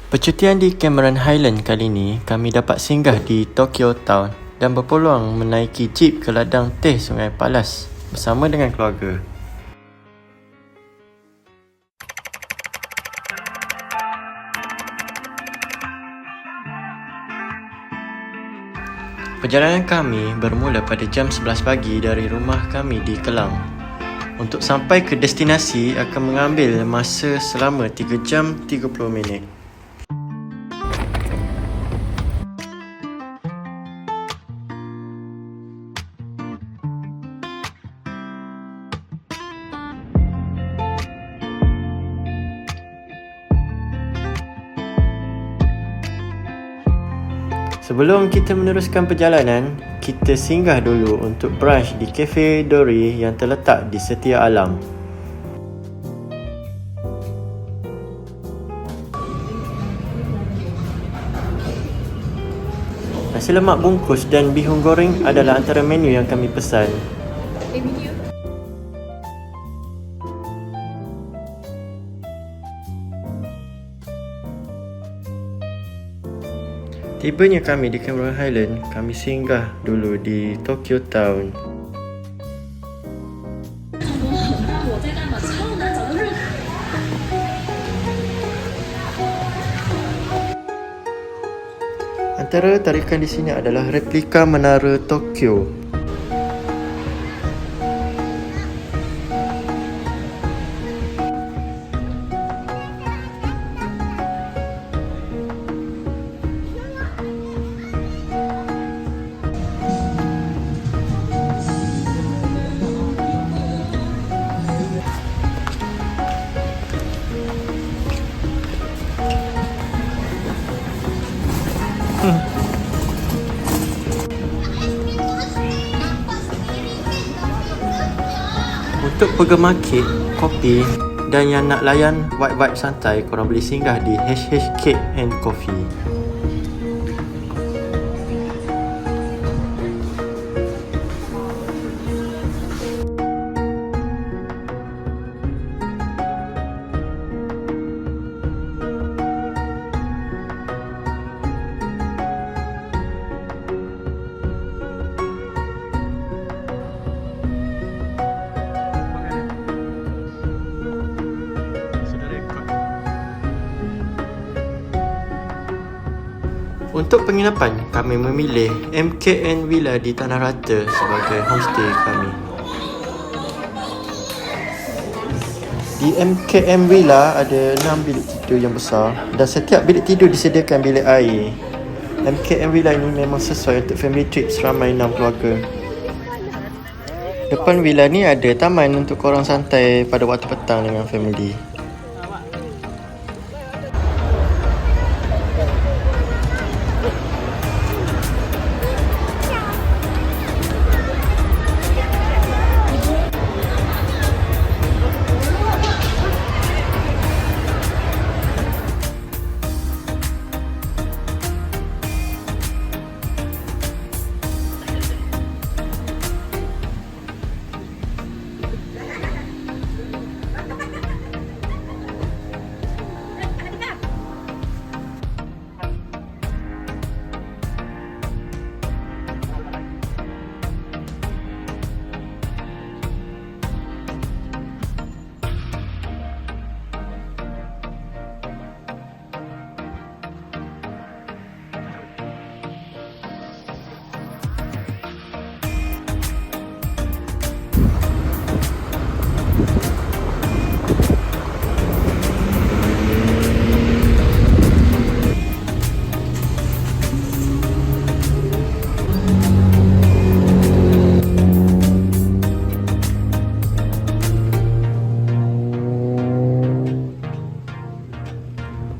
Percutian di Cameron Highland kali ini, kami dapat singgah di Tokyo Town dan berpeluang menaiki jeep ke ladang teh Sungai Palas bersama dengan keluarga. Perjalanan kami bermula pada jam 11 pagi dari rumah kami di Kelang. Untuk sampai ke destinasi akan mengambil masa selama 3 jam 30 minit. Sebelum kita meneruskan perjalanan, kita singgah dulu untuk brunch di Cafe Dori yang terletak di Setia Alam. Nasi lemak bungkus dan bihun goreng adalah antara menu yang kami pesan. Tibanya kami di Cameron Highland, kami singgah dulu di Tokyo Town. Antara tarikan di sini adalah replika Menara Tokyo. Untuk penggemar kek, kopi dan yang nak layan vibe-vibe santai, korang boleh singgah di HH Cake and Coffee. Untuk penginapan, kami memilih MKN Villa di Tanah Rata sebagai homestay kami. Di MKM Villa ada 6 bilik tidur yang besar dan setiap bilik tidur disediakan bilik air. MKM Villa ini memang sesuai untuk family trip seramai 6 keluarga. Depan villa ni ada taman untuk korang santai pada waktu petang dengan family.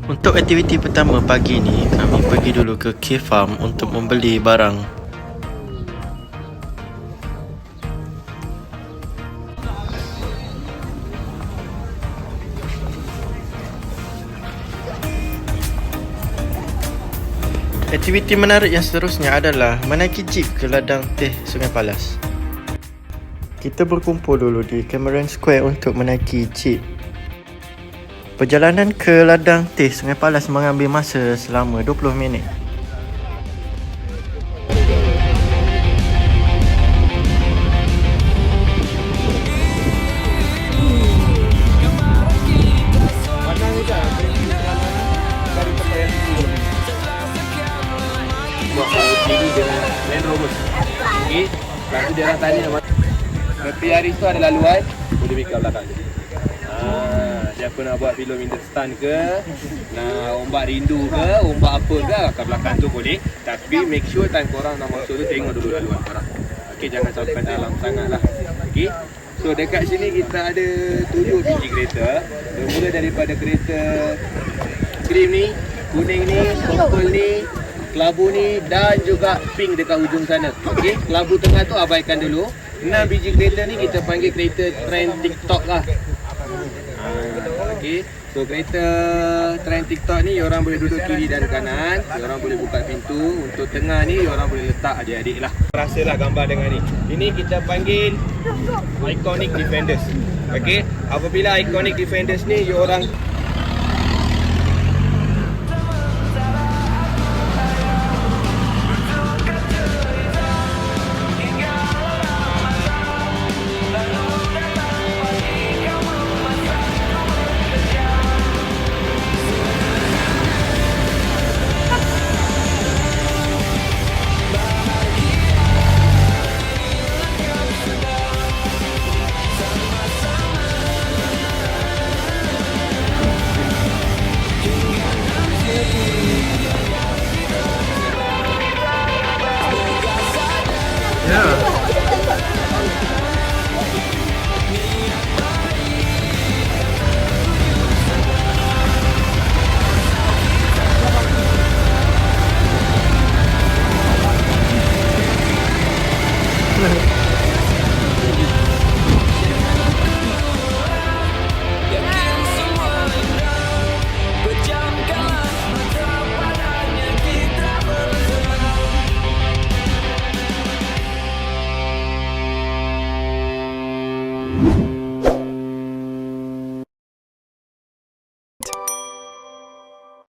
Untuk aktiviti pertama pagi ni, kami pergi dulu ke K-Farm untuk membeli barang. Aktiviti menarik yang seterusnya adalah menaiki jeep ke ladang teh Sungai Palas. Kita berkumpul dulu di Cameron Square untuk menaiki jeep. Perjalanan ke ladang teh Sungai Palas mengambil masa selama 20 minit. Ini dengan Land Rover. Okey. Lepas tu dia orang tanya tepi hari tu ada laluan, boleh pick up belakang tu. Siapa nak buat pillow winter stand ke, nak ombak rindu ke, ombak apa ke, kat belakang tu boleh. Tapi make sure time korang nak masuk tu tengok dulu laluan korang. Okey, jangan sampai dalam sangat lah. Okey. So dekat sini kita ada 7 biji kereta. Bermula daripada kereta krim ni, kuning ni, purple ni, kelabu ni dan juga pink dekat hujung sana. Okey, kelabu tengah tu abaikan dulu. 6 biji kereta ni kita panggil kereta trend TikTok lah. Okey, so kereta trend TikTok ni orang boleh duduk kiri dan kanan, orang boleh buka pintu. Untuk tengah ni orang boleh letak adik-adik lah. Rasalah gambar dengan ni. Ini kita panggil Iconic Defenders. Okey, apabila Iconic Defenders ni orang